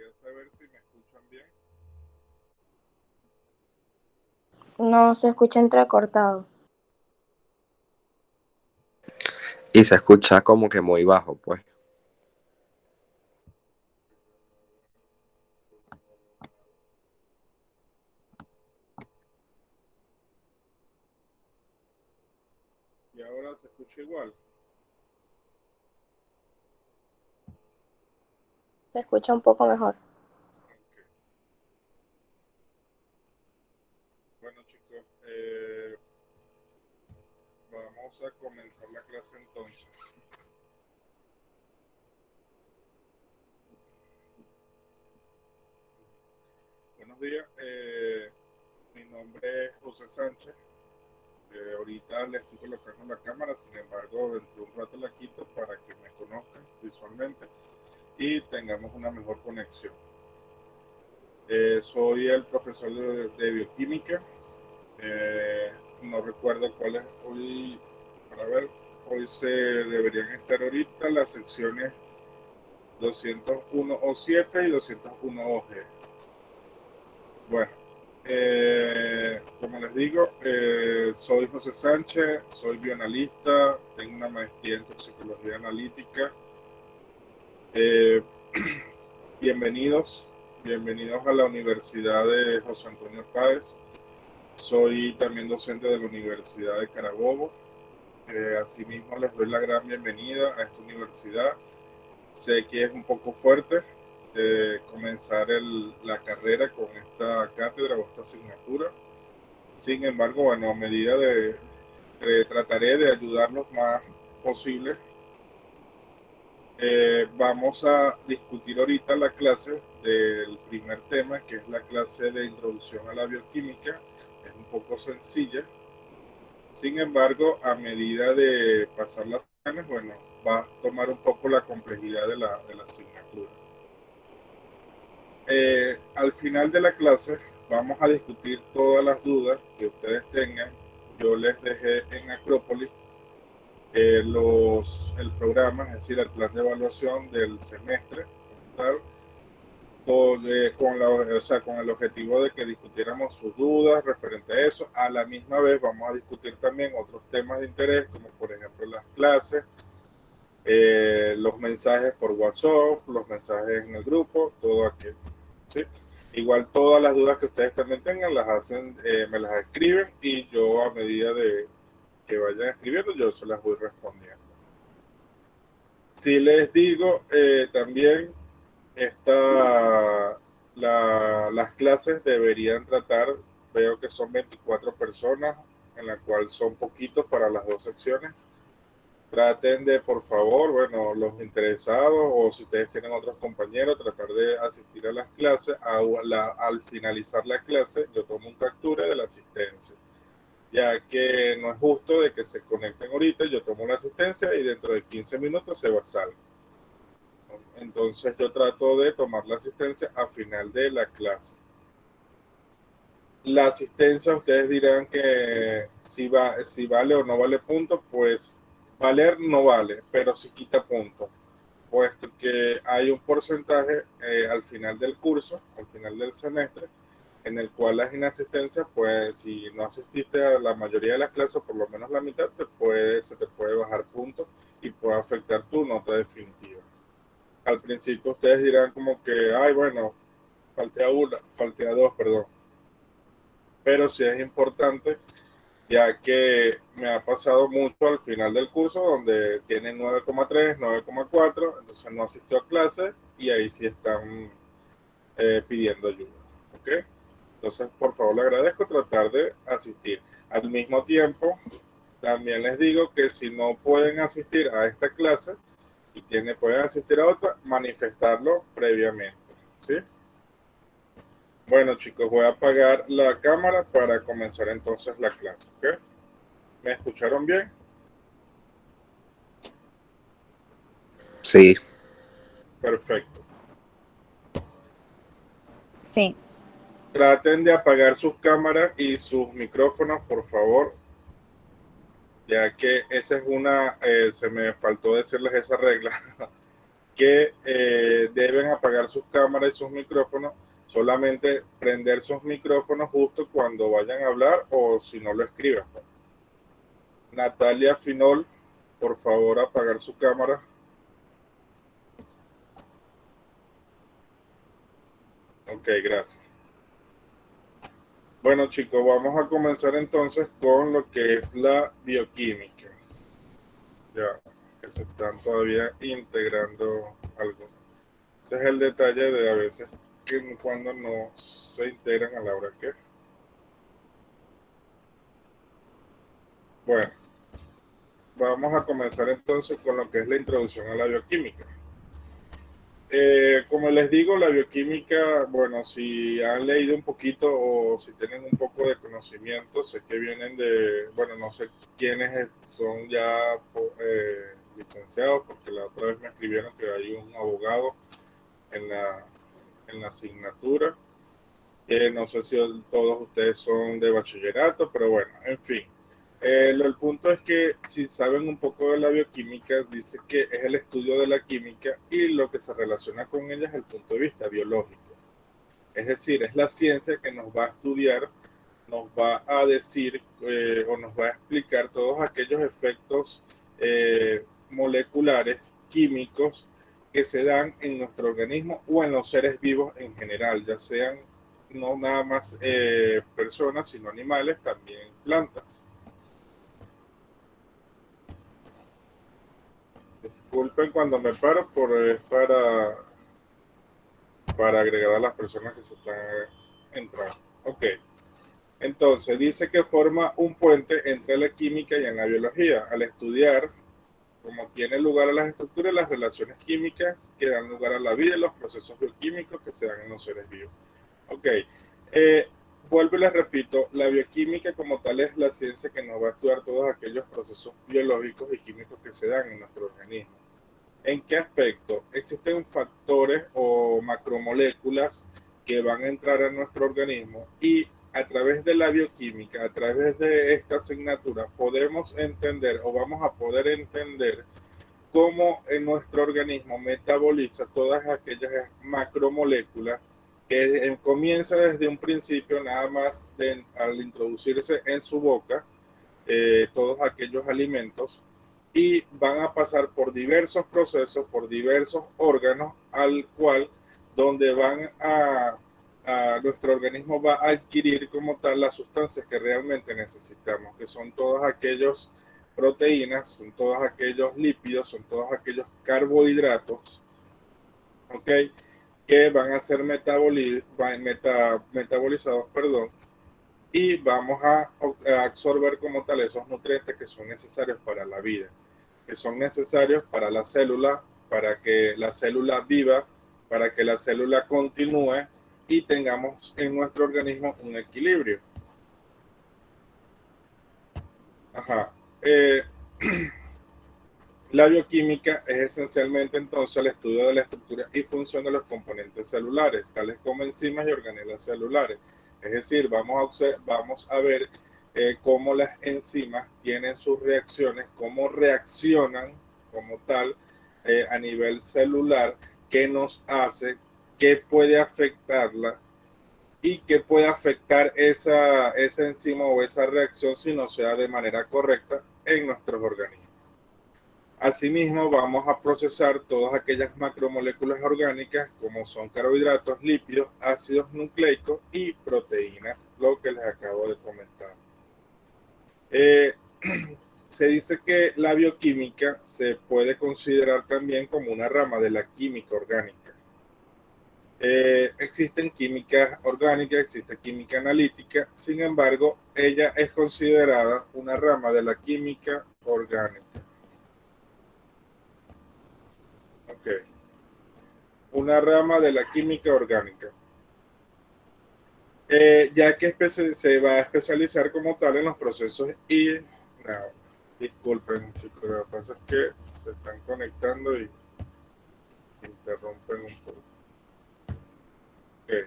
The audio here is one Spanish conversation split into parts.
Quería saber si me escuchan bien. No se escucha entrecortado. Y se escucha como que muy bajo, pues. Y ahora se escucha igual. Se escucha un poco mejor. Ok. Bueno, chicos, vamos a comenzar la clase entonces. Buenos días, mi nombre es José Sánchez. Ahorita le estoy colocando la cámara, sin embargo, dentro de un rato la quito para que me conozcan visualmente y tengamos una mejor conexión. Soy el profesor de bioquímica. No recuerdo cuál es hoy, para ver, hoy se deberían estar ahorita las secciones 201 O7 y 201 OG. Bueno, como les digo, soy José Sánchez, soy bioanalista, tengo una maestría en toxicología analítica. Eh, bienvenidos, bienvenidos a la Universidad de José Antonio Páez. Soy también docente de la Universidad de Carabobo. Asimismo, les doy la gran bienvenida a esta universidad. Sé que es un poco fuerte comenzar la carrera con esta cátedra o esta asignatura. Sin embargo, bueno, a medida trataré de ayudar lo más posible. Vamos a discutir ahorita la clase del primer tema, que es la clase de introducción a la bioquímica. Es un poco sencilla. Sin embargo, a medida de pasar las semanas, bueno, va a tomar un poco la complejidad de la asignatura. Al final de la clase vamos a discutir todas las dudas que ustedes tengan. Yo les dejé en Acrópolis el programa, es decir, el plan de evaluación del semestre, tal, con el objetivo de que discutiéramos sus dudas referente a eso. A la misma vez vamos a discutir también otros temas de interés, como por ejemplo las clases, los mensajes por WhatsApp, los mensajes en el grupo, todo aquello, ¿sí? Igual todas las dudas que ustedes también tengan las hacen, me las escriben y yo a medida de que vayan escribiendo yo se las voy respondiendo. Si les digo también las clases deberían tratar, veo que son 24 personas, en la cual son poquitos para las dos secciones. Traten de, por favor, bueno, los interesados o si ustedes tienen otros compañeros, tratar de asistir a las clases. Al finalizar la clase, yo tomo un captura de la asistencia, ya que no es justo de que se conecten ahorita, yo tomo la asistencia y dentro de 15 minutos se va a salir. Entonces yo trato de tomar la asistencia a final de la clase. La asistencia, ustedes dirán que si vale o no vale punto, pues valer no vale, pero sí quita puntos, puesto que hay un porcentaje al final del curso, al final del semestre, en el cual las inasistencias, pues si no asististe a la mayoría de las clases, por lo menos la mitad, se te puede bajar puntos y puede afectar tu nota definitiva. Al principio ustedes dirán como que, ay, bueno, falté a dos, perdón. Pero sí es importante, ya que me ha pasado mucho al final del curso, donde tienen 9,3, 9,4, entonces no asistió a clase y ahí sí están pidiendo ayuda. ¿Ok? Entonces, por favor, le agradezco tratar de asistir. Al mismo tiempo, también les digo que si no pueden asistir a esta clase y pueden asistir a otra, manifestarlo previamente. ¿Sí? Bueno, chicos, voy a apagar la cámara para comenzar entonces la clase. ¿Ok? ¿Me escucharon bien? Sí. Perfecto. Sí. Traten de apagar sus cámaras y sus micrófonos, por favor, ya que esa es se me faltó decirles esa regla, que deben apagar sus cámaras y sus micrófonos, solamente prender sus micrófonos justo cuando vayan a hablar o si no lo escriban. Natalia Finol, por favor, apagar su cámara. Ok, gracias. Bueno, chicos, vamos a comenzar entonces con lo que es la bioquímica. Ya, que se están todavía integrando algo. Ese es el detalle de a veces que cuando no se integran a la hora que. Bueno, vamos a comenzar entonces con lo que es la introducción a la bioquímica. Como les digo, la bioquímica, bueno, si han leído un poquito o si tienen un poco de conocimiento, sé que vienen de, bueno, no sé quiénes son ya licenciados, porque la otra vez me escribieron que hay un abogado en la asignatura. No sé si todos ustedes son de bachillerato, pero bueno, en fin. El punto es que si saben un poco de la bioquímica, dice que es el estudio de la química y lo que se relaciona con ella es el punto de vista biológico. Es decir, es la ciencia que nos va a estudiar, nos va a decir o nos va a explicar todos aquellos efectos moleculares, químicos, que se dan en nuestro organismo o en los seres vivos en general, ya sean no nada más personas, sino animales, también plantas. Disculpen cuando me paro, para agregar a las personas que se están entrando. Ok. Entonces, dice que forma un puente entre la química y en la biología. Al estudiar cómo tiene lugar a las estructuras y las relaciones químicas que dan lugar a la vida y los procesos bioquímicos que se dan en los seres vivos. Ok. Vuelvo y les repito, la bioquímica como tal es la ciencia que nos va a estudiar todos aquellos procesos biológicos y químicos que se dan en nuestro organismo. ¿En qué aspecto? Existen factores o macromoléculas que van a entrar a nuestro organismo y a través de la bioquímica, a través de esta asignatura, podemos entender o vamos a poder entender cómo en nuestro organismo metaboliza todas aquellas macromoléculas que comienza desde un principio nada más al introducirse en su boca todos aquellos alimentos y van a pasar por diversos procesos, por diversos órganos, al cual donde nuestro organismo va a adquirir como tal las sustancias que realmente necesitamos, que son todos aquellos proteínas, son todos aquellos lípidos, son todos aquellos carbohidratos, ¿ok? Que van a ser metabolizados, perdón, y vamos a absorber como tal esos nutrientes que son necesarios para la vida, que son necesarios para la célula, para que la célula viva, para que la célula continúe y tengamos en nuestro organismo un equilibrio. Ajá. La bioquímica es esencialmente entonces el estudio de la estructura y función de los componentes celulares, tales como enzimas y organelas celulares. Es decir, vamos a ver cómo las enzimas tienen sus reacciones, cómo reaccionan como tal a nivel celular, qué nos hace, qué puede afectarla y qué puede afectar esa enzima o esa reacción si no se da de manera correcta en nuestros organismos. Asimismo, vamos a procesar todas aquellas macromoléculas orgánicas como son carbohidratos, lípidos, ácidos nucleicos y proteínas, lo que les acabo de comentar. Se dice que la bioquímica se puede considerar también como una rama de la química orgánica. Existen química orgánica, existe química analítica, sin embargo, ella es considerada una rama de la química orgánica. Okay. Una rama de la química orgánica, ya que se va a especializar como tal en los procesos y disculpen chicos, lo que pasa es que se están conectando y interrumpen un poco. Okay.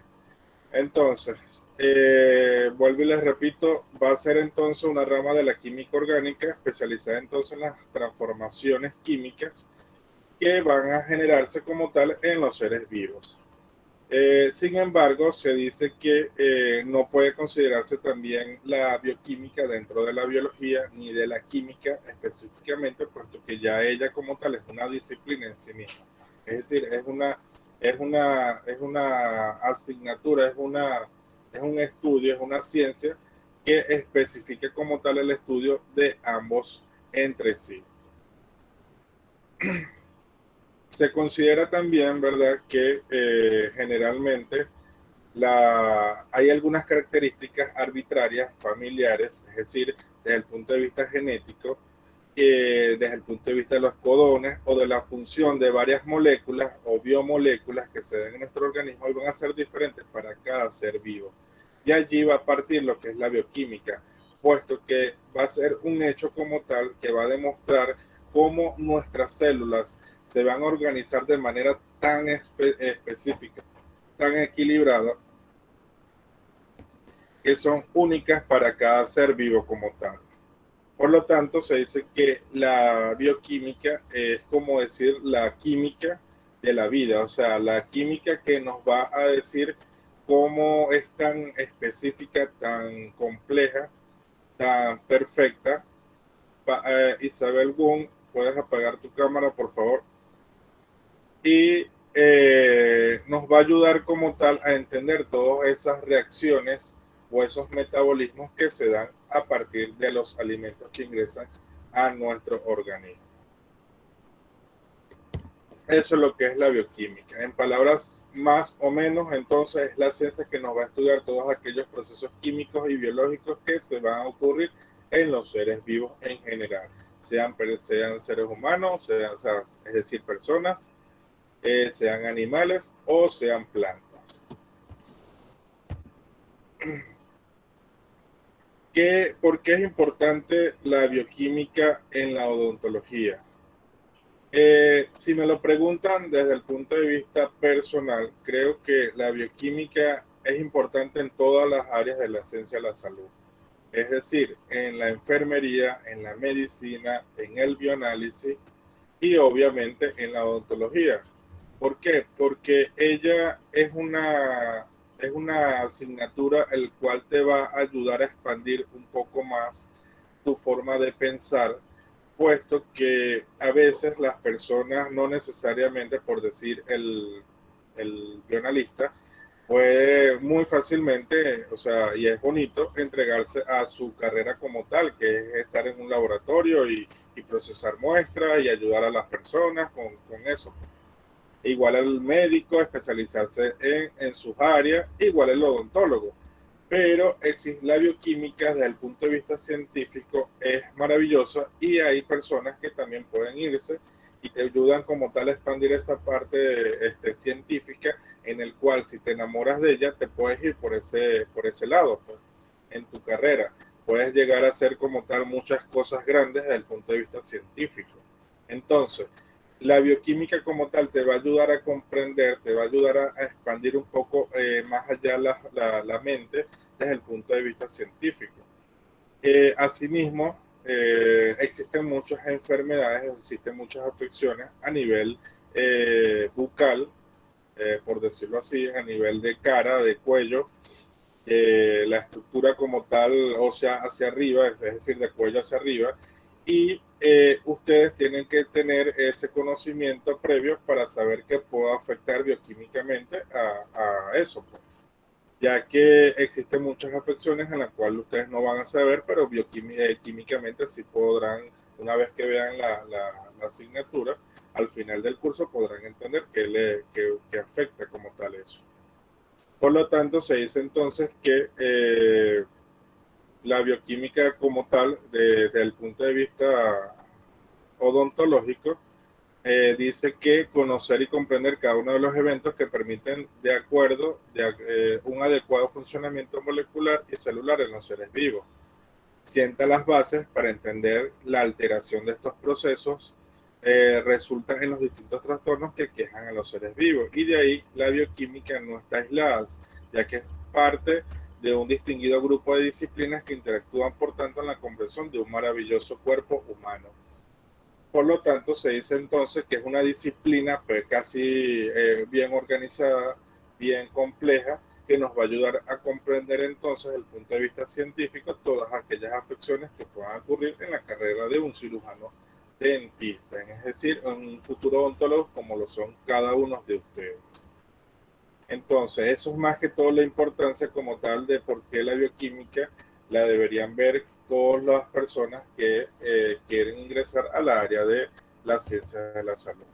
Entonces, vuelvo y les repito, va a ser entonces una rama de la química orgánica especializada entonces en las transformaciones químicas que van a generarse como tal en los seres vivos. Sin embargo, se dice que no puede considerarse también la bioquímica dentro de la biología ni de la química específicamente, puesto que ya ella como tal es una disciplina en sí misma. Es decir, es una asignatura, es un estudio, es una ciencia que especifica como tal el estudio de ambos entre sí. Se considera también, ¿verdad?, que generalmente hay algunas características arbitrarias familiares, es decir, desde el punto de vista genético, desde el punto de vista de los codones o de la función de varias moléculas o biomoléculas que se den en nuestro organismo y van a ser diferentes para cada ser vivo. Y allí va a partir lo que es la bioquímica, puesto que va a ser un hecho como tal que va a demostrar cómo nuestras células se van a organizar de manera tan específica, tan equilibrada, que son únicas para cada ser vivo como tal. Por lo tanto, se dice que la bioquímica es como decir la química de la vida, o sea, la química que nos va a decir cómo es tan específica, tan compleja, tan perfecta. Isabel Wong, puedes apagar tu cámara, por favor. Y nos va a ayudar como tal a entender todas esas reacciones o esos metabolismos que se dan a partir de los alimentos que ingresan a nuestro organismo. Eso es lo que es la bioquímica. En palabras más o menos, entonces, es la ciencia que nos va a estudiar todos aquellos procesos químicos y biológicos que se van a ocurrir en los seres vivos en general, sean seres humanos, o sea, es decir, personas, sean animales o sean plantas. ¿Por qué es importante la bioquímica en la odontología? Si me lo preguntan desde el punto de vista personal, creo que la bioquímica es importante en todas las áreas de la ciencia de la salud. Es decir, en la enfermería, en la medicina, en el bioanálisis y obviamente en la odontología. ¿Por qué? Porque ella es una asignatura el cual te va a ayudar a expandir un poco más tu forma de pensar, puesto que a veces las personas, no necesariamente por decir el bioanalista, puede muy fácilmente, o sea, y es bonito entregarse a su carrera como tal, que es estar en un laboratorio y procesar muestras y ayudar a las personas con eso. Igual el médico, especializarse en sus áreas, igual el odontólogo. Pero la bioquímica desde el punto de vista científico es maravillosa y hay personas que también pueden irse y te ayudan como tal a expandir esa parte científica en el cual si te enamoras de ella te puedes ir por ese lado pues, en tu carrera. Puedes llegar a hacer como tal muchas cosas grandes desde el punto de vista científico. Entonces, la bioquímica como tal te va a ayudar a comprender, te va a ayudar a expandir un poco más allá la mente desde el punto de vista científico. Asimismo, existen muchas enfermedades, existen muchas afecciones a nivel bucal, por decirlo así, a nivel de cara, de cuello, la estructura como tal, o sea, hacia arriba, es decir, de cuello hacia arriba, y ustedes tienen que tener ese conocimiento previo para saber qué puede afectar bioquímicamente a eso, pues. Ya que existen muchas afecciones en las cuales ustedes no van a saber, pero químicamente sí podrán, una vez que vean la asignatura, al final del curso podrán entender qué afecta como tal eso. Por lo tanto, se dice entonces que la bioquímica como tal, desde el punto de vista odontológico, dice que conocer y comprender cada uno de los eventos que permiten un adecuado funcionamiento molecular y celular en los seres vivos. Sienta las bases para entender la alteración de estos procesos resulta en los distintos trastornos que quejan a los seres vivos. Y de ahí la bioquímica no está aislada, ya que es parte de un distinguido grupo de disciplinas que interactúan, por tanto, en la comprensión de un maravilloso cuerpo humano. por lo tanto se dice entonces que es una disciplina pues, casi bien organizada, bien compleja, que nos va a ayudar a comprender entonces desde el punto de vista científico todas aquellas afecciones que puedan ocurrir en la carrera de un cirujano dentista, es decir, en un futuro odontólogo como lo son cada uno de ustedes. Entonces, eso es más que todo la importancia como tal de por qué la bioquímica la deberían ver todas las personas que quieren ingresar a la área de las ciencias de la salud.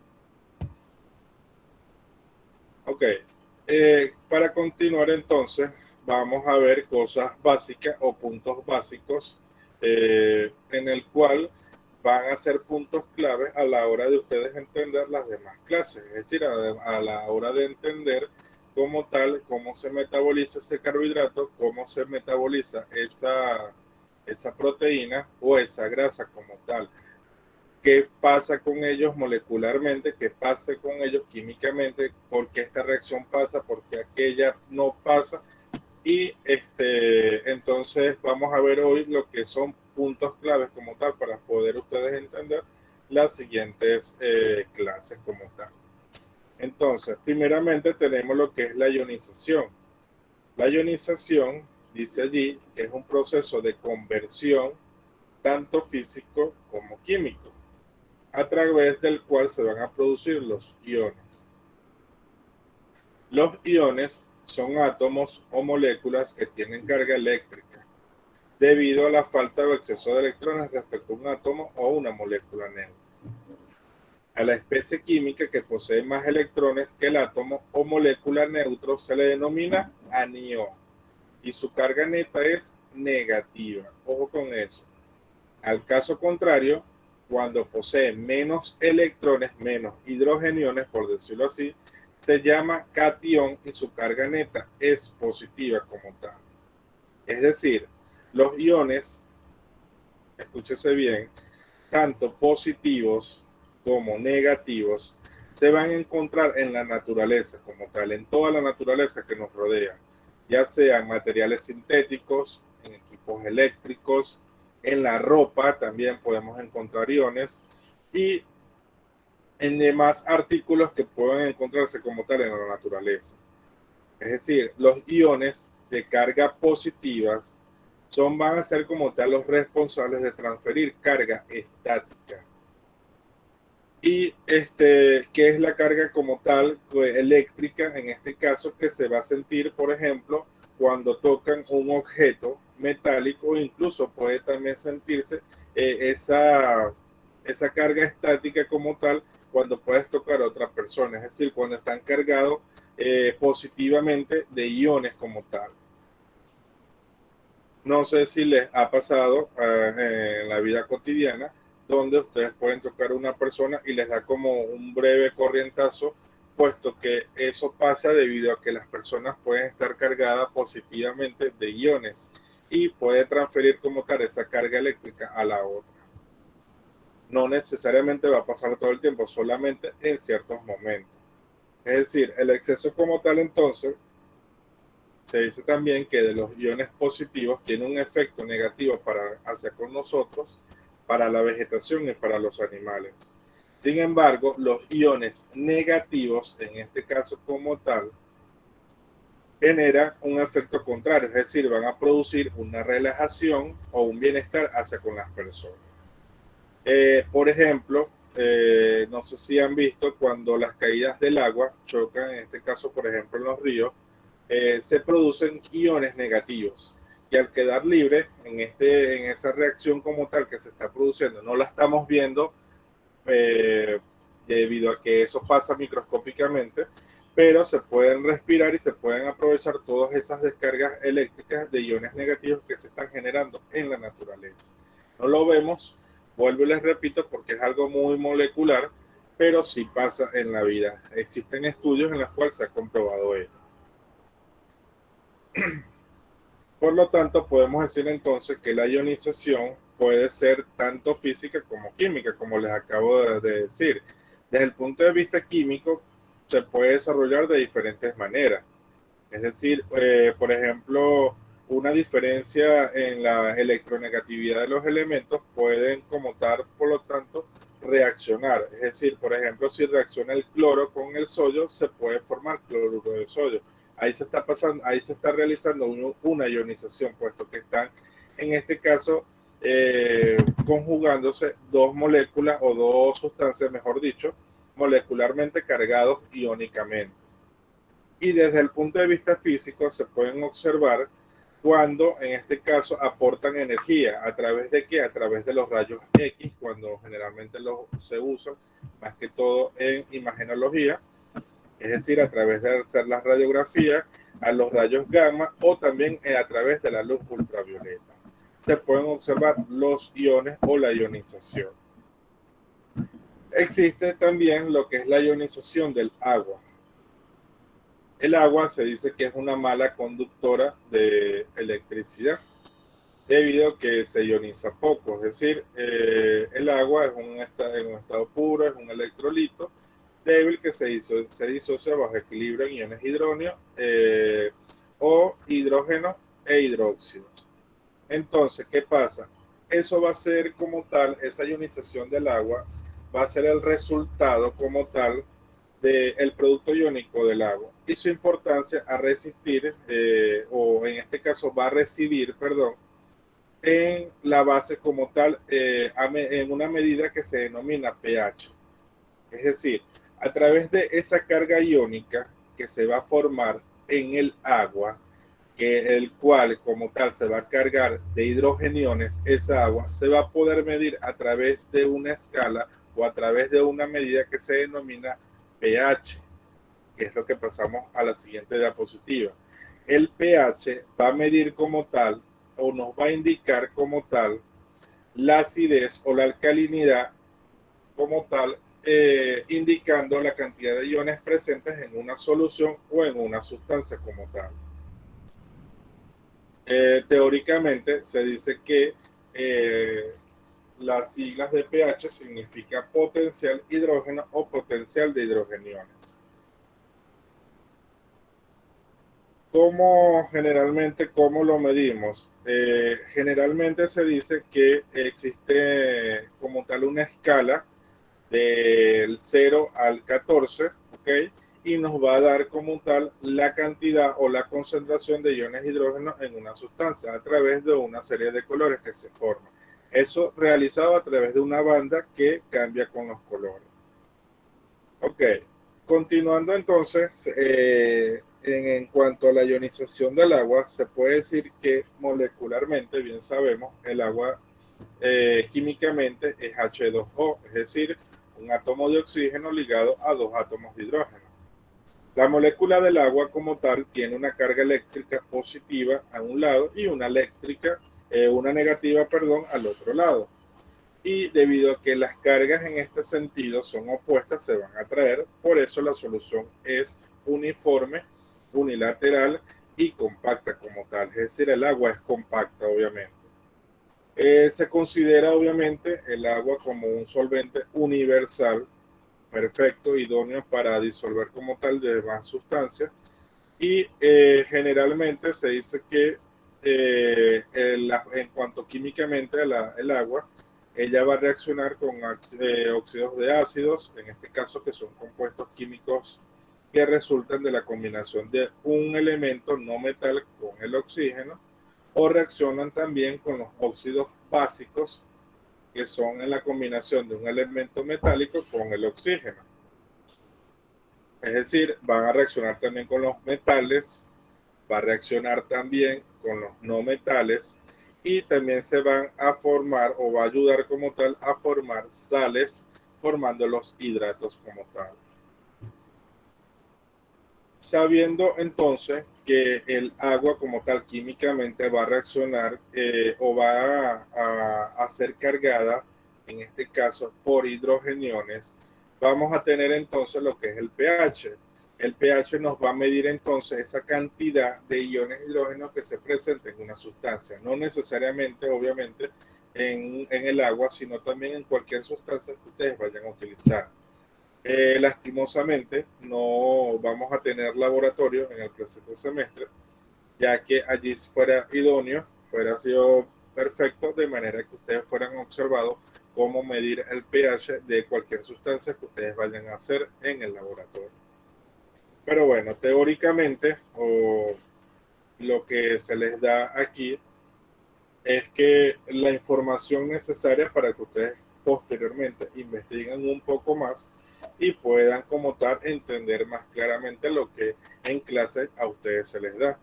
Ok, para continuar entonces, vamos a ver cosas básicas o puntos básicos en el cual van a ser puntos claves a la hora de ustedes entender las demás clases, es decir, a la hora de entender como tal, cómo se metaboliza ese carbohidrato, cómo se metaboliza esa proteína o esa grasa como tal. ¿Qué pasa con ellos molecularmente? ¿Qué pasa con ellos químicamente? ¿Por qué esta reacción pasa? ¿Por qué aquella no pasa? Y entonces vamos a ver hoy lo que son puntos claves como tal para poder ustedes entender las siguientes clases como tal. Entonces, primeramente tenemos lo que es la ionización. La ionización, dice allí, que es un proceso de conversión tanto físico como químico, a través del cual se van a producir los iones. Los iones son átomos o moléculas que tienen carga eléctrica, debido a la falta o exceso de electrones respecto a un átomo o una molécula neutra. A la especie química que posee más electrones que el átomo o molécula neutro se le denomina anión y su carga neta es negativa. Ojo con eso. Al caso contrario, cuando posee menos electrones, menos hidrogeniones, por decirlo así, se llama catión y su carga neta es positiva como tal. Es decir, los iones, escúchese bien, tanto positivos como negativos, se van a encontrar en la naturaleza como tal, en toda la naturaleza que nos rodea, ya sean materiales sintéticos, en equipos eléctricos, en la ropa también podemos encontrar iones y en demás artículos que puedan encontrarse como tal en la naturaleza. Es decir, los iones de carga positivas van a ser como tal los responsables de transferir carga estática. Y ¿qué es la carga como tal eléctrica? En este caso, que se va a sentir, por ejemplo, cuando tocan un objeto metálico, incluso puede también sentirse esa carga estática como tal cuando puedes tocar a otra persona, es decir, cuando están cargados positivamente de iones como tal. No sé si les ha pasado en la vida cotidiana, donde ustedes pueden tocar a una persona y les da como un breve corrientazo, puesto que eso pasa debido a que las personas pueden estar cargadas positivamente de iones y puede transferir como tal esa carga eléctrica a la otra. No necesariamente va a pasar todo el tiempo, solamente en ciertos momentos. Es decir, el exceso como tal entonces se dice también que de los iones positivos tiene un efecto negativo hacia con nosotros, para la vegetación y para los animales. Sin embargo, los iones negativos, en este caso como tal, generan un efecto contrario, es decir, van a producir una relajación o un bienestar hacia con las personas. Por ejemplo, no sé si han visto cuando las caídas del agua chocan, en este caso, por ejemplo, en los ríos, se producen iones negativos que al quedar libre en esa reacción como tal que se está produciendo, no la estamos viendo debido a que eso pasa microscópicamente, pero se pueden respirar y se pueden aprovechar todas esas descargas eléctricas de iones negativos que se están generando en la naturaleza. No lo vemos, vuelvo y les repito, porque es algo muy molecular, pero sí pasa en la vida. Existen estudios en los cuales se ha comprobado ello. Por lo tanto, podemos decir entonces que la ionización puede ser tanto física como química, como les acabo de decir. Desde el punto de vista químico, se puede desarrollar de diferentes maneras. Es decir, por ejemplo, una diferencia en la electronegatividad de los elementos pueden como tal, por lo tanto, reaccionar. Es decir, por ejemplo, si reacciona el cloro con el sodio, se puede formar cloruro de sodio. Ahí se está pasando, ahí se está realizando una ionización, puesto que están, en este caso, conjugándose dos moléculas o dos sustancias, mejor dicho, molecularmente cargados iónicamente. Y desde el punto de vista físico se pueden observar cuando en este caso aportan energía. ¿A través de qué? A través de los rayos X, cuando generalmente se usan más que todo en imagenología, es decir, a través de hacer las radiografías, a los rayos gamma o también a través de la luz ultravioleta. Se pueden observar los iones o la ionización. Existe también lo que es la ionización del agua. El agua se dice que es una mala conductora de electricidad debido a que se ioniza poco, es decir, el agua es en un estado puro, es un electrolito débil que se disocia bajo equilibrio en iones hidróneo o hidrógeno e hidróxidos. Entonces, ¿qué pasa? Eso va a ser como tal, esa ionización del agua va a ser el resultado como tal del producto iónico del agua y su importancia a resistir, o en este caso va a residir, perdón, en la base como tal, en una medida que se denomina pH. Es decir, a través de esa carga iónica que se va a formar en el agua, que el cual como tal se va a cargar de hidrogeniones, esa agua se va a poder medir a través de una escala o a través de una medida que se denomina pH, que es lo que pasamos a la siguiente diapositiva. El pH va a medir como tal o nos va a indicar como tal la acidez o la alcalinidad como tal, indicando la cantidad de iones presentes en una solución o en una sustancia como tal. Teóricamente se dice que las siglas de pH significa potencial hidrógeno o potencial de hidrogeniones. ¿Cómo lo medimos? Generalmente se dice que existe como tal una escala del 0 al 14, ¿ok? Y nos va a dar como tal la cantidad o la concentración de iones hidrógeno en una sustancia a través de una serie de colores que se forman. Eso realizado a través de una banda que cambia con los colores. Ok, continuando entonces, en cuanto a la ionización del agua, se puede decir que molecularmente, bien sabemos, el agua químicamente es H2O, es decir, un átomo de oxígeno ligado a dos átomos de hidrógeno. La molécula del agua como tal tiene una carga eléctrica positiva a un lado y una negativa, perdón, al otro lado. Y debido a que las cargas en este sentido son opuestas, se van a atraer, por eso la solución es uniforme, unilateral y compacta como tal. Es decir, el agua es compacta, obviamente. Se considera obviamente el agua como un solvente universal, perfecto, idóneo para disolver como tal de demás sustancias y generalmente se dice que en cuanto químicamente el agua, ella va a reaccionar con óxidos de ácidos, en este caso que son compuestos químicos que resultan de la combinación de un elemento no metal con el oxígeno, o reaccionan también con los óxidos básicos, que son en la combinación de un elemento metálico con el oxígeno. Es decir, van a reaccionar también con los metales, va a reaccionar también con los no metales y también se van a formar o va a ayudar como tal a formar sales, formando los hidratos como tal. Sabiendo entonces que el agua como tal químicamente va a reaccionar o va a ser cargada, en este caso por hidrogeniones, vamos a tener entonces lo que es el pH. El pH nos va a medir entonces esa cantidad de iones hidrógeno que se presenta en una sustancia, no necesariamente, obviamente, en el agua, sino también en cualquier sustancia que ustedes vayan a utilizar. Lastimosamente no vamos a tener laboratorio en el presente semestre, ya que allí fuera idóneo, fuera sido perfecto, de manera que ustedes fueran observados cómo medir el pH de cualquier sustancia que ustedes vayan a hacer en el laboratorio. Pero bueno, teóricamente, o lo que se les da aquí es que la información necesaria para que ustedes posteriormente investiguen un poco más y puedan como tal entender más claramente lo que en clase a ustedes se les da.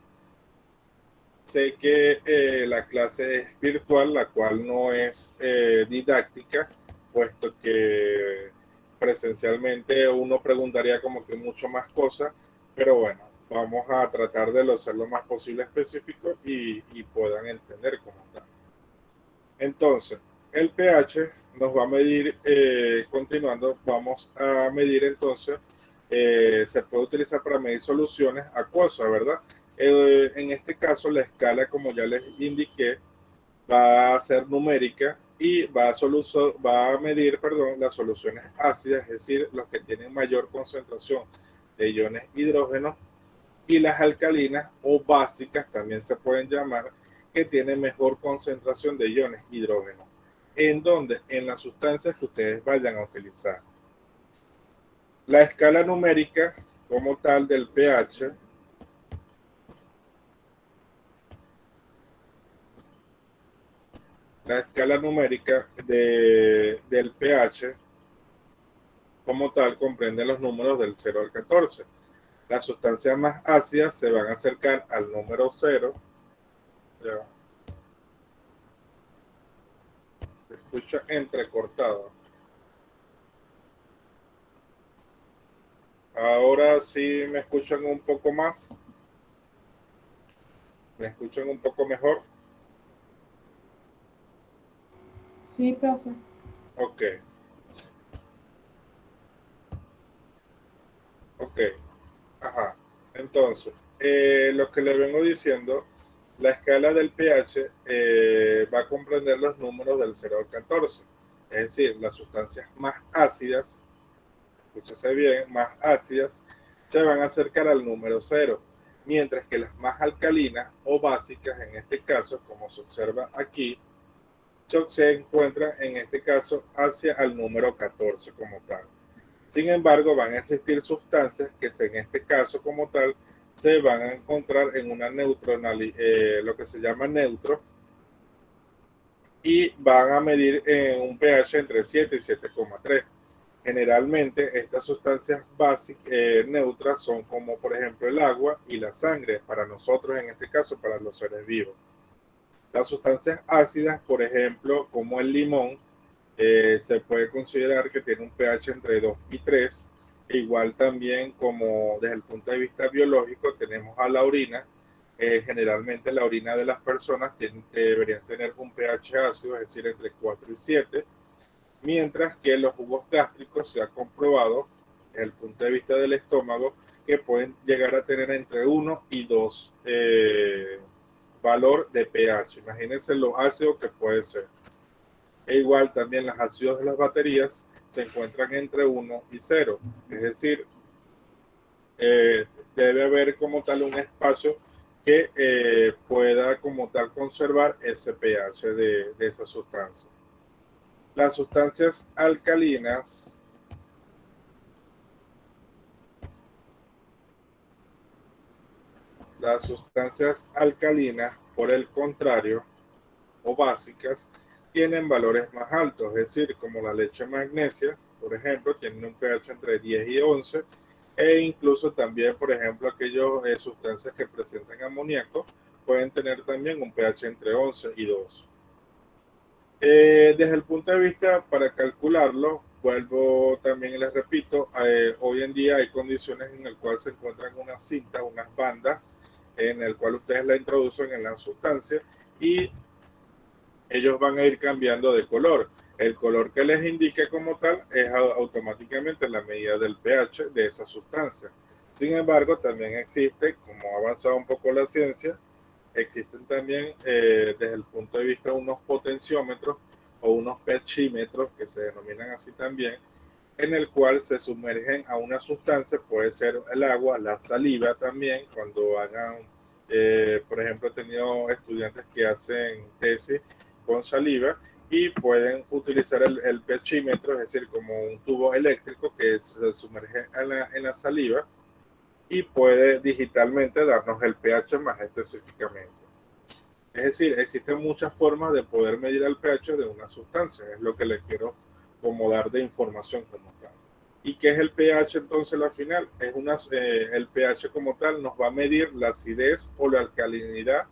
Sé que la clase es virtual, la cual no es didáctica, puesto que presencialmente uno preguntaría como que mucho más cosas, pero bueno, vamos a tratar de hacer lo más posible específico y puedan entender cómo está. Entonces, el pH nos va a medir, continuando, vamos a medir entonces, se puede utilizar para medir soluciones acuosas, ¿verdad? En este caso, la escala, como ya les indiqué, va a ser numérica y va a medir, perdón, las soluciones ácidas, es decir, los que tienen mayor concentración de iones hidrógeno, y las alcalinas o básicas también se pueden llamar, que tienen mejor concentración de iones hidrógeno. ¿En dónde? En las sustancias que ustedes vayan a utilizar. La escala numérica como tal del pH del pH como tal comprende los números del 0 al 14. Las sustancias más ácidas se van a acercar al número 0. Ya. Se escucha entrecortado. Ahora sí me escuchan un poco más. ¿Me escuchan un poco mejor? Sí, profe. Ok, ok. Ajá. Entonces, lo que le vengo diciendo, la escala del pH va a comprender los números del 0 al 14. Es decir, las sustancias más ácidas, escúchese bien, más ácidas, se van a acercar al número 0, mientras que las más alcalinas o básicas, en este caso, como se observa aquí, se encuentran en este caso hacia el número 14 como tal. Sin embargo, van a existir sustancias que en este caso como tal se van a encontrar en una lo que se llama neutro, y van a medir en un pH entre 7 y 7,3. Generalmente estas sustancias básicas neutras son como por ejemplo el agua y la sangre, para nosotros en este caso, para los seres vivos. Las sustancias ácidas, por ejemplo, como el limón, se puede considerar que tiene un pH entre 2 y 3. E igual también como desde el punto de vista biológico tenemos a la orina. Generalmente la orina de las personas deberían tener un pH ácido, es decir, entre 4 y 7, mientras que los jugos gástricos se ha comprobado desde el punto de vista del estómago que pueden llegar a tener entre 1 y 2 valor de pH. Imagínense lo ácido que puede ser. E igual también los ácidos de las baterías se encuentran entre 1 y 0. Es decir, debe haber como tal un espacio que pueda como tal conservar ese pH de esa sustancia. Las sustancias alcalinas por el contrario, o básicas, tienen valores más altos, es decir, como la leche magnesia, por ejemplo, tiene un pH entre 10 y 11, e incluso también, por ejemplo, aquellas sustancias que presentan amoníaco pueden tener también un pH entre 11 y 2. Desde el punto de vista para calcularlo, vuelvo también y les repito, hoy en día hay condiciones en las cuales se encuentran unas cintas, unas bandas, en el cual ustedes la introducen en la sustancia y ellos van a ir cambiando de color. El color que les indique como tal es automáticamente la medida del pH de esa sustancia. Sin embargo, también existe, como ha avanzado un poco la ciencia, existen también desde el punto de vista de unos potenciómetros o unos pHímetros, que se denominan así también, en el cual se sumergen a una sustancia, puede ser el agua, la saliva también, cuando hagan, por ejemplo, he tenido estudiantes que hacen tesis con saliva y pueden utilizar el pHímetro, es decir, como un tubo eléctrico que se sumerge en la saliva y puede digitalmente darnos el pH más específicamente. Es decir, existen muchas formas de poder medir el pH de una sustancia, es lo que les quiero como dar de información como tal. ¿Y qué es el pH entonces al final? El pH como tal nos va a medir la acidez o la alcalinidad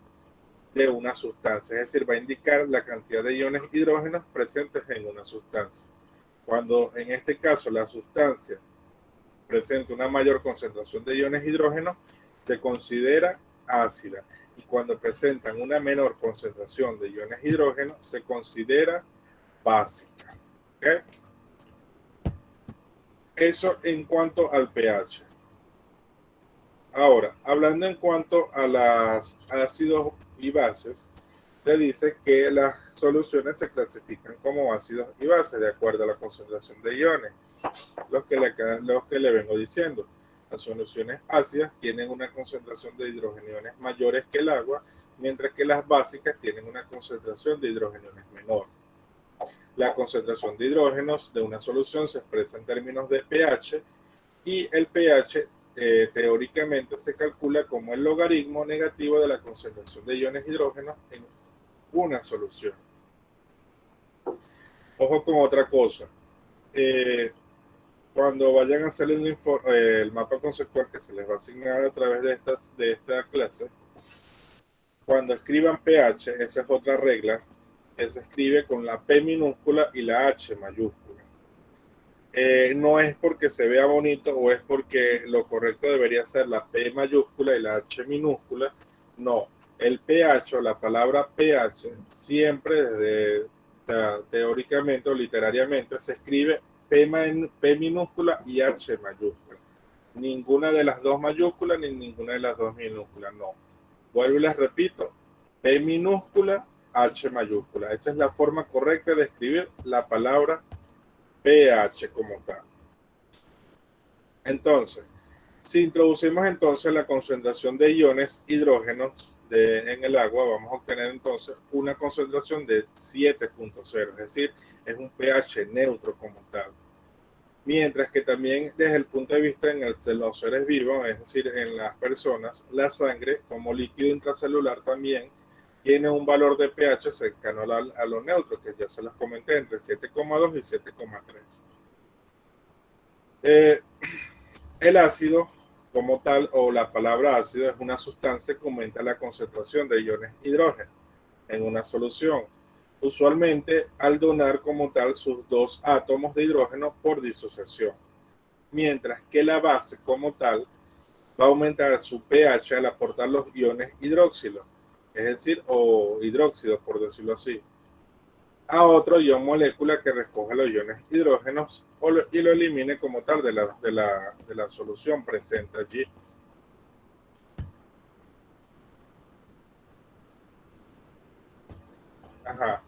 de una sustancia, es decir, va a indicar la cantidad de iones hidrógenos presentes en una sustancia. Cuando en este caso la sustancia presenta una mayor concentración de iones hidrógenos, se considera ácida. Y cuando presentan una menor concentración de iones hidrógenos, se considera básica. ¿Okay? Eso en cuanto al pH. Ahora, hablando en cuanto a los ácidos y bases, se dice que las soluciones se clasifican como ácidos y bases de acuerdo a la concentración de iones. Los que le vengo diciendo. Las soluciones ácidas tienen una concentración de hidrogeniones mayores que el agua, mientras que las básicas tienen una concentración de hidrogeniones menor. La concentración de hidrógenos de una solución se expresa en términos de pH y el pH teóricamente se calcula como el logaritmo negativo de la concentración de iones hidrógenos en una solución. Ojo con otra cosa. Cuando vayan a hacer el mapa conceptual que se les va a asignar a través de esta clase, cuando escriban pH, esa es otra regla, que se escribe con la P minúscula y la H mayúscula. No es porque se vea bonito o es porque lo correcto debería ser la P mayúscula y la H minúscula. No, el pH o la palabra pH siempre teóricamente o literariamente se escribe P minúscula y H mayúscula. Ninguna de las dos mayúsculas ni ninguna de las dos minúsculas, no. Vuelvo y les repito, P minúscula, H mayúscula. Esa es la forma correcta de escribir la palabra pH como tal. Entonces, si introducimos entonces la concentración de iones hidrógenos en el agua, vamos a obtener entonces una concentración de 7.0, es decir, es un pH neutro como tal. Mientras que también desde el punto de vista en los seres vivos, es decir, en las personas, la sangre como líquido intracelular también tiene un valor de pH cercano a lo neutro, que ya se los comenté, entre 7,2 y 7,3. El ácido como tal, o la palabra ácido, es una sustancia que aumenta la concentración de iones hidrógeno en una solución, usualmente al donar como tal sus dos átomos de hidrógeno por disociación, mientras que la base como tal va a aumentar su pH al aportar los iones hidróxilos, es decir, o hidróxido por decirlo así, a otro ion molécula que recoge los iones hidrógenos y lo elimine como tal de la solución presente allí. Ajá.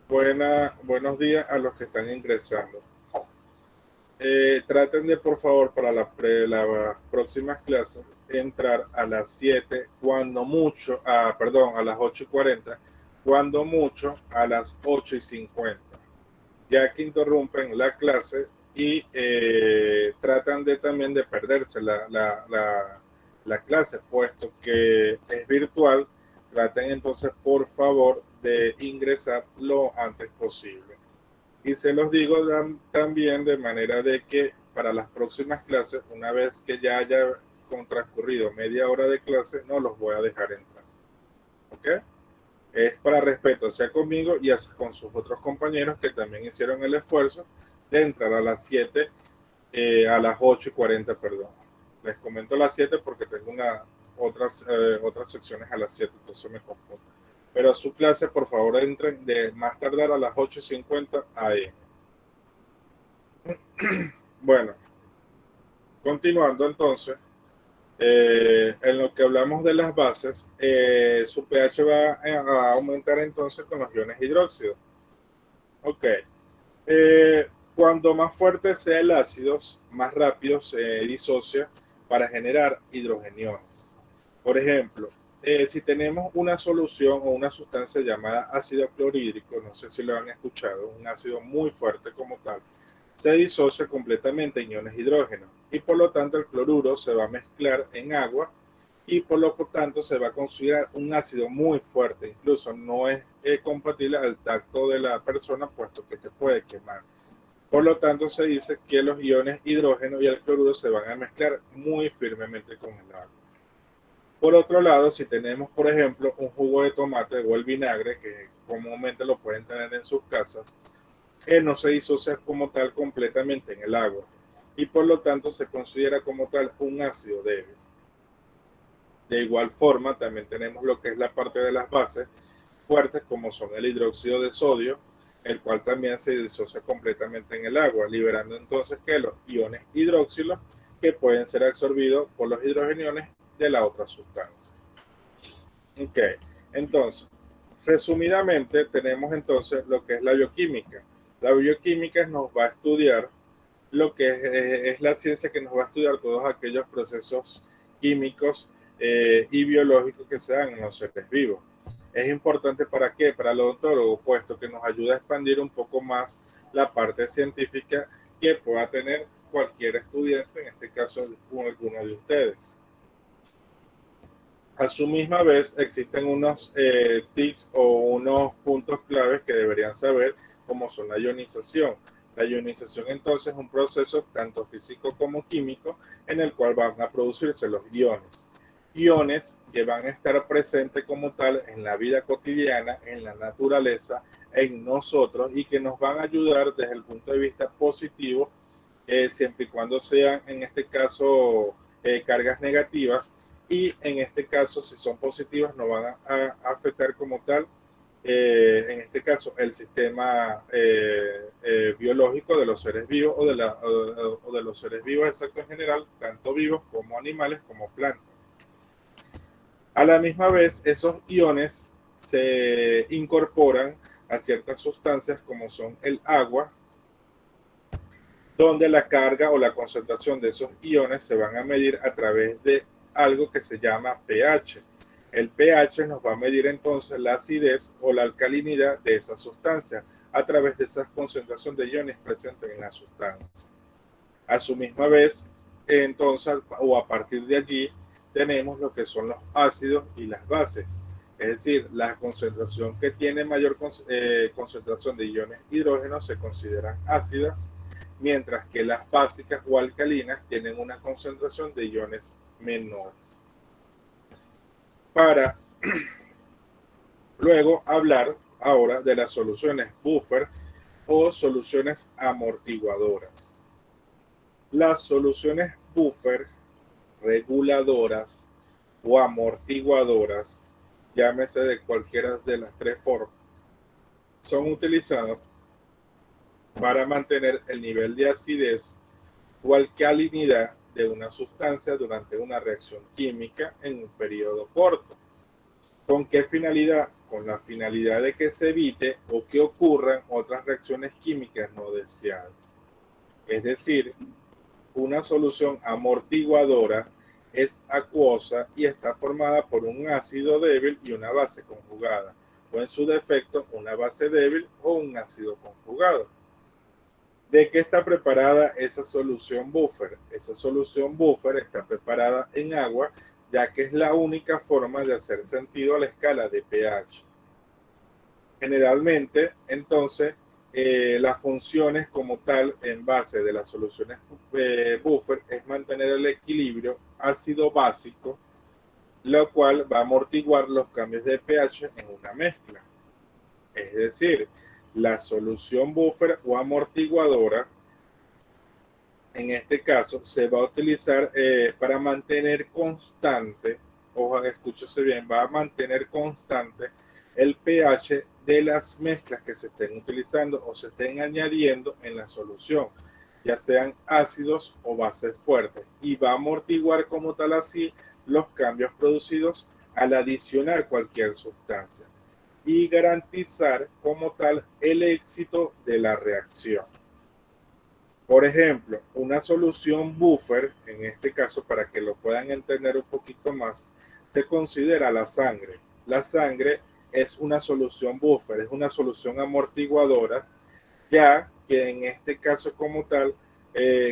Buenos días a los que están ingresando. Traten de, por favor, para las próximas clases, entrar a las 7, cuando mucho, a las 8:40, cuando mucho a las 8:50, ya que interrumpen la clase y tratan también de perderse la clase, puesto que es virtual. Traten entonces, por favor, de ingresar lo antes posible. Y se los digo también de manera de que para las próximas clases, una vez que ya haya transcurrido media hora de clase, no los voy a dejar entrar. ¿Ok? Es para respeto hacia conmigo y hacia con sus otros compañeros que también hicieron el esfuerzo de entrar a las 7, a las 8:40, perdón. Les comento las 7 porque tengo otras secciones a las 7, entonces me confundo. Pero a su clase, por favor, entren de más tardar a las 8:50 AM. Bueno, continuando entonces, en lo que hablamos de las bases, su pH va a aumentar entonces con los iones hidróxidos. Ok. Cuando más fuerte sea el ácido, más rápido se disocia para generar hidrogeniones. Por ejemplo, si tenemos una solución o una sustancia llamada ácido clorhídrico, no sé si lo han escuchado, un ácido muy fuerte como tal, se disocia completamente en iones hidrógeno y por lo tanto el cloruro se va a mezclar en agua y por lo tanto se va a considerar un ácido muy fuerte, incluso no es compatible al tacto de la persona puesto que te puede quemar. Por lo tanto se dice que los iones hidrógeno y el cloruro se van a mezclar muy firmemente con el agua. Por otro lado, si tenemos, por ejemplo, un jugo de tomate o el vinagre, que comúnmente lo pueden tener en sus casas, no se disocia como tal completamente en el agua y por lo tanto se considera como tal un ácido débil. De igual forma, también tenemos lo que es la parte de las bases fuertes, como son el hidróxido de sodio, el cual también se disocia completamente en el agua, liberando entonces que los iones hidróxilos que pueden ser absorbidos por los hidrogeniones de la otra sustancia. Ok, entonces, resumidamente tenemos entonces lo que es la bioquímica. La bioquímica nos va a estudiar lo que es la ciencia que nos va a estudiar todos aquellos procesos químicos y biológicos que se dan en los seres vivos. Es importante para qué? Para el odontólogo, puesto que nos ayuda a expandir un poco más la parte científica que pueda tener cualquier estudiante, en este caso alguno de ustedes. A su misma vez existen unos tips o unos puntos claves que deberían saber, como son la ionización. La ionización entonces es un proceso tanto físico como químico en el cual van a producirse los iones. Iones que van a estar presentes como tal en la vida cotidiana, en la naturaleza, en nosotros y que nos van a ayudar desde el punto de vista positivo, siempre y cuando sean en este caso cargas negativas y en este caso si son positivas no van a afectar como tal en este caso el sistema biológico de los seres vivos o de los seres vivos exacto en general, tanto vivos como animales como plantas. A la misma vez, esos iones se incorporan a ciertas sustancias como son el agua, donde la carga o la concentración de esos iones se van a medir a través de algo que se llama pH. El pH nos va a medir entonces la acidez o la alcalinidad de esa sustancia a través de esa concentración de iones presentes en la sustancia. A su misma vez, entonces, o a partir de allí, tenemos lo que son los ácidos y las bases. Es decir, la concentración que tiene mayor concentración de iones hidrógeno se consideran ácidas, mientras que las básicas o alcalinas tienen una concentración de iones menor. Para luego hablar ahora de las soluciones buffer o soluciones amortiguadoras. Las soluciones buffer, reguladoras o amortiguadoras, llámese de cualquiera de las tres formas, son utilizadas para mantener el nivel de acidez o alcalinidad de una sustancia durante una reacción química en un periodo corto. ¿Con qué finalidad? Con la finalidad de que se evite o que ocurran otras reacciones químicas no deseadas. Es decir, una solución amortiguadora es acuosa y está formada por un ácido débil y una base conjugada, o en su defecto, una base débil o un ácido conjugado. ¿De qué está preparada esa solución buffer? Esa solución buffer está preparada en agua, ya que es la única forma de hacer sentido a la escala de pH. Generalmente, entonces, las funciones como tal en base de las soluciones buffer es mantener el equilibrio ácido básico, lo cual va a amortiguar los cambios de pH en una mezcla. Es decir, la solución buffer o amortiguadora, en este caso, se va a utilizar para mantener constante, ojo, escúchese bien, va a mantener constante el pH de las mezclas que se estén utilizando o se estén añadiendo en la solución, ya sean ácidos o bases fuertes, y va a amortiguar como tal así los cambios producidos al adicionar cualquier sustancia y garantizar como tal el éxito de la reacción. Por ejemplo, una solución buffer, en este caso para que lo puedan entender un poquito más, se considera la sangre. La sangre es una solución buffer, es una solución amortiguadora, ya que en este caso como tal,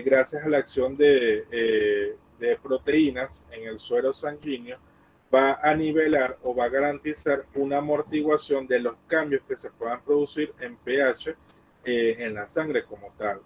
gracias a la acción de proteínas en el suero sanguíneo, va a nivelar o va a garantizar una amortiguación de los cambios que se puedan producir en pH en la sangre como tal.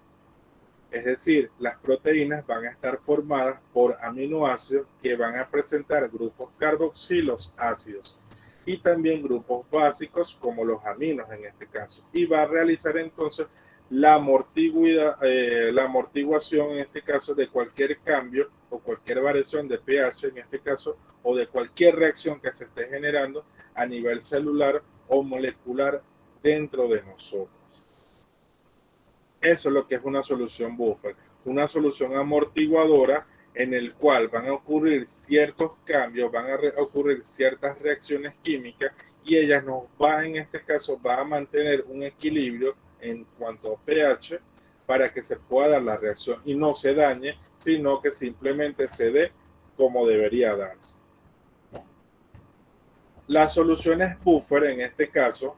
Es decir, las proteínas van a estar formadas por aminoácidos que van a presentar grupos carboxilos ácidos y también grupos básicos como los aminos en este caso. Y va a realizar entonces la amortiguación en este caso de cualquier cambio o cualquier variación de pH en este caso o de cualquier reacción que se esté generando a nivel celular o molecular dentro de nosotros. Eso es lo que es una solución buffer, una solución amortiguadora en el cual van a ocurrir ciertos cambios, van a ocurrir ciertas reacciones químicas y ellas nos va, en este caso, va a mantener un equilibrio en cuanto a pH para que se pueda dar la reacción y no se dañe, sino que simplemente se dé como debería darse. Las soluciones buffer, en este caso,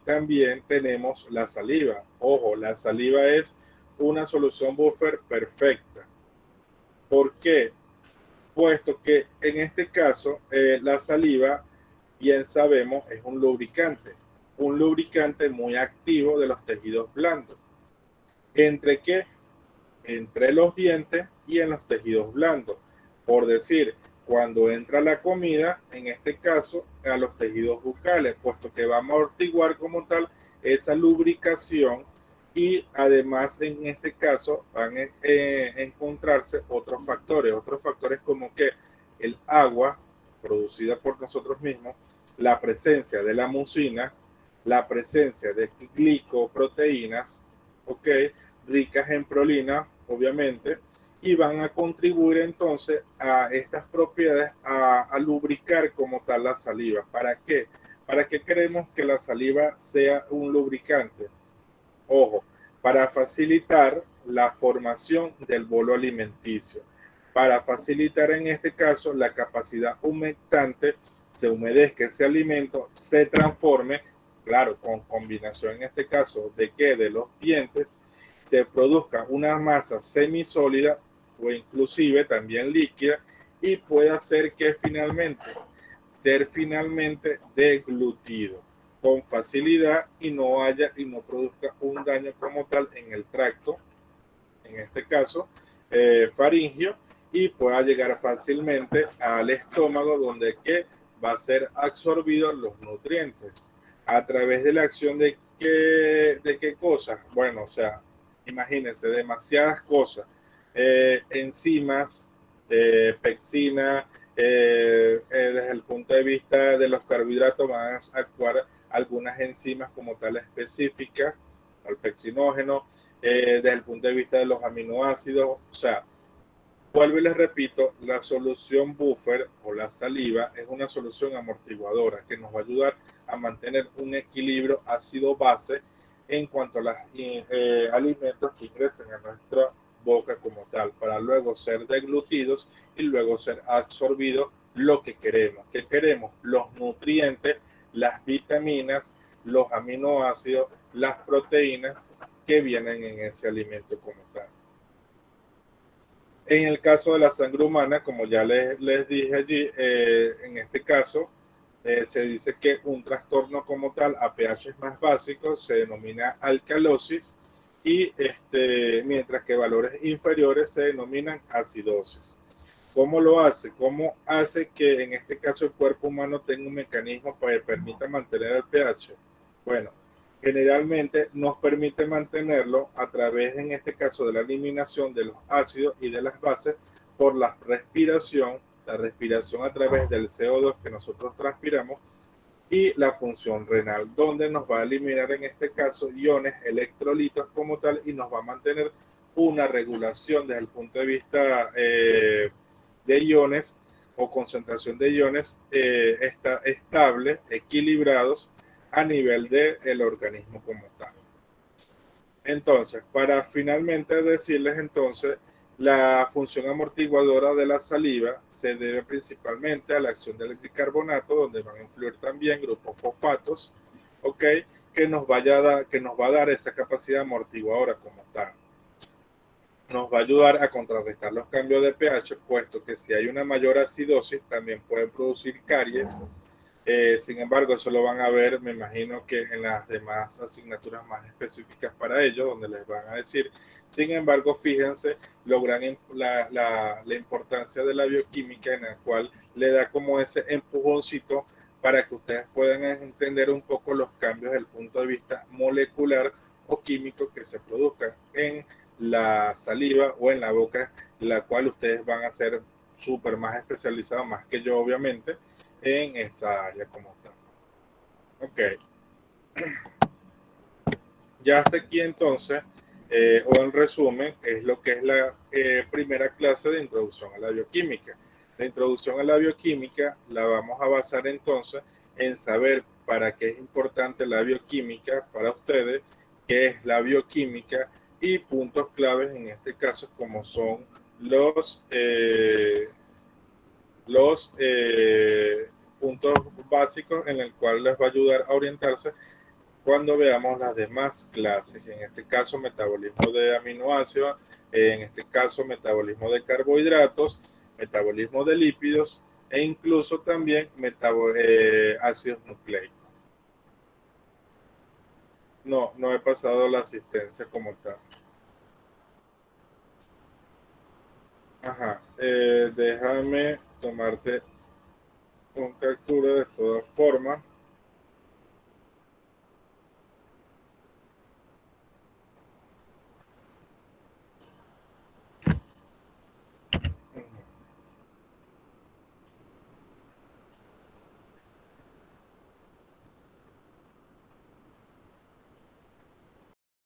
también tenemos la saliva. Ojo, la saliva es una solución buffer perfecta. ¿Por qué? Puesto que en este caso la saliva, bien sabemos, es un lubricante muy activo de los tejidos blandos. ¿Entre qué? Entre los dientes y en los tejidos blandos. Por decir, cuando entra la comida, en este caso, a los tejidos bucales, puesto que va a amortiguar como tal esa lubricación y además en este caso van a encontrarse otros factores como que el agua producida por nosotros mismos, la presencia de la mucina, la presencia de glicoproteínas, ¿ok? Ricas en prolina, obviamente, y van a contribuir entonces a estas propiedades a lubricar como tal la saliva. ¿Para qué? ¿Para qué queremos que la saliva sea un lubricante? Ojo, para facilitar la formación del bolo alimenticio, para facilitar en este caso la capacidad humectante, se humedezca ese alimento, se transforme, claro, con combinación en este caso de que de los dientes, se produzca una masa semisólida o inclusive también líquida y pueda hacer que ser finalmente deglutido con facilidad y no produzca un daño como tal en el tracto, en este caso faringio, y pueda llegar fácilmente al estómago donde que va a ser absorbido los nutrientes a través de la acción de qué cosas. Bueno, o sea, imagínense demasiadas cosas, enzimas, pectina, desde el punto de vista de los carbohidratos van a actuar algunas enzimas como tal específicas, el peccinógeno, desde el punto de vista de los aminoácidos. O sea, vuelvo y les repito, la solución buffer o la saliva es una solución amortiguadora que nos va a ayudar a mantener un equilibrio ácido-base en cuanto a los alimentos que ingresen a nuestra boca como tal, para luego ser deglutidos y luego ser absorbidos lo que queremos. ¿Qué queremos? Los nutrientes, las vitaminas, los aminoácidos, las proteínas que vienen en ese alimento como tal. En el caso de la sangre humana, como ya les dije allí, en este caso se dice que un trastorno como tal a pH más básicos se denomina alcalosis y mientras que valores inferiores se denominan acidosis. ¿Cómo lo hace? ¿Cómo hace que en este caso el cuerpo humano tenga un mecanismo para que permita mantener el pH? Bueno, generalmente nos permite mantenerlo a través, en este caso, de la eliminación de los ácidos y de las bases por la respiración a través del CO2 que nosotros transpiramos y la función renal, donde nos va a eliminar en este caso iones, electrolitos como tal y nos va a mantener una regulación desde el punto de vista de iones o concentración de iones estable, equilibrados a nivel del organismo como tal. Entonces, para finalmente decirles entonces La función amortiguadora de la saliva se debe principalmente a la acción del bicarbonato, donde van a influir también grupos fosfatos, ¿ok? Que nos va a dar esa capacidad amortiguadora como tal. Nos va a ayudar a contrarrestar los cambios de pH, puesto que si hay una mayor acidosis también pueden producir caries. Sin embargo, eso lo van a ver, me imagino que en las demás asignaturas más específicas para ellos, donde les van a decir. Sin embargo, fíjense la importancia de la bioquímica, en la cual le da como ese empujoncito para que ustedes puedan entender un poco los cambios desde el punto de vista molecular o químico que se produzcan en la saliva o en la boca, la cual ustedes van a ser súper más especializados, más que yo obviamente, en esa área como tal. Ok. Ya hasta aquí entonces, o en resumen, es lo que es la primera clase de introducción a la bioquímica. La introducción a la bioquímica la vamos a basar entonces en saber para qué es importante la bioquímica para ustedes, qué es la bioquímica y puntos claves en este caso como son los puntos básicos en el cual les va a ayudar a orientarse cuando veamos las demás clases, en este caso metabolismo de aminoácidos, en este caso metabolismo de carbohidratos, metabolismo de lípidos e incluso también ácidos nucleicos. No he pasado la asistencia como tal. Ajá, déjame tomarte un captura de todas formas.